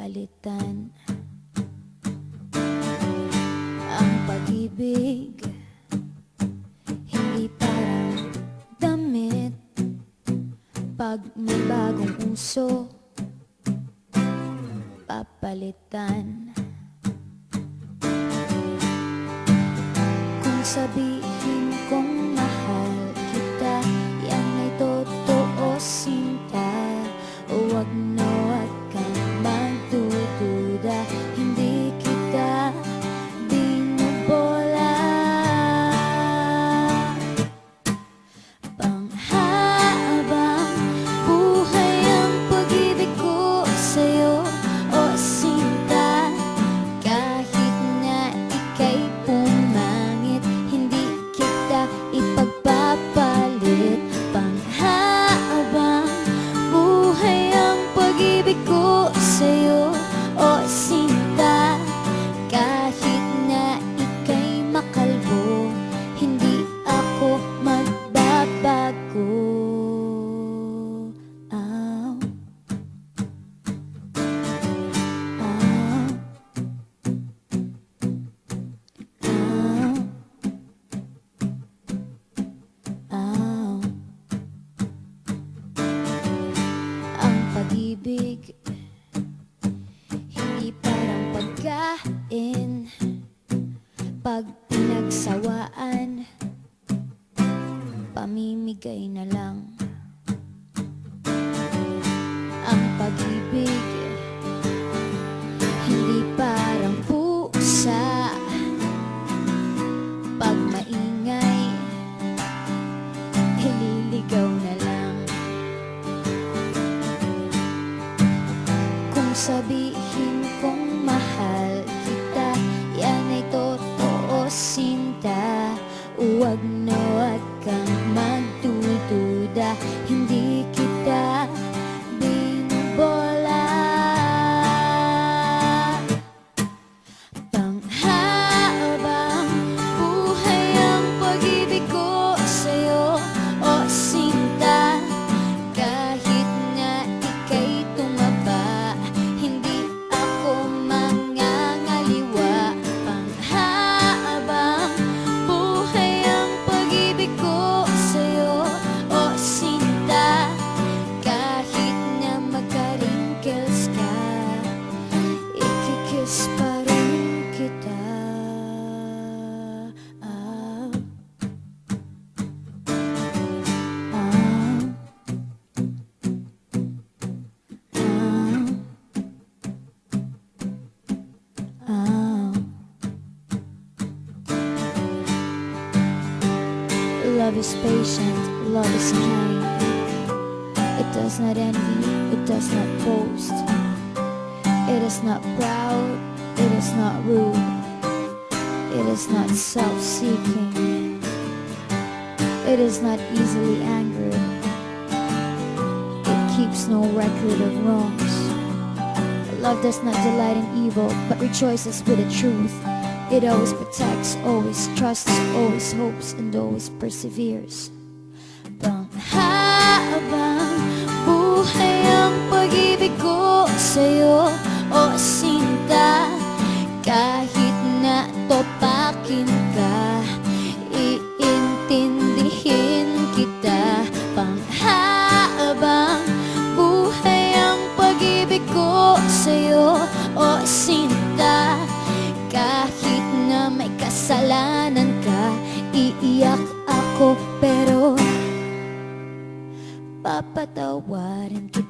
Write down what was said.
papalitan ang pag-ibig. Hindi parang damit, pag may bagong uso, papalitan. Kung sabihin kong mahal kita, yan ay totoo, sinta. Huwag na huwag kang magdududa, hindi kita binubola. Panghabang buhay ang pag-ibig ko sa'yo, o sinta. Kahit na ika'y pumangit, hindi kita ipagpapalit. Panghabang buhay ang pag-ibig ko sa'yo, o sinta. Kahit na ika'y makalbo, hindi ako magbabago. Ow. Ow. Ow. Ow. Ang pag-ibig hindi parang pagkain, pag pinagsawaan, pamimigay na lang. Ang pag-ibig hindi parang pusa, pag maingay, ililigaw na lang. Kung sabihin kong mahal kita, yan ay totoo, sinta. Huwag na huwag kang magdududa, hindi kita binubola. Panghabang buhay ang pag-ibig ko sa'yo, o sinta. Kahit na ika'y tumaba, hindi ako mangangaliwa. Panghabang buhay ang pag-ibig ko sa'yo, o sinta. Kahit na magka-wrinkles ka, ikikiss pa rin kita. Ah. Ah. Ah. Love is patient, love is kind. It does not envy, it does not boast. It is not proud, it is not rude. It is not self-seeking. It is not easily angered. It keeps no record of wrongs. Love does not delight in evil, but rejoices with the truth. It always protects, always trusts, always hopes, and always perseveres. Panghabang buhay ang pag-ibig ko sa'yo, o sinta. Kahit na topakin ka, iintindihin kita. Panghabang buhay ang pag-ibig ko sa'yo, o sinta. Kahit na may kasalanan ka, iiyak ako pero papatawarin kita.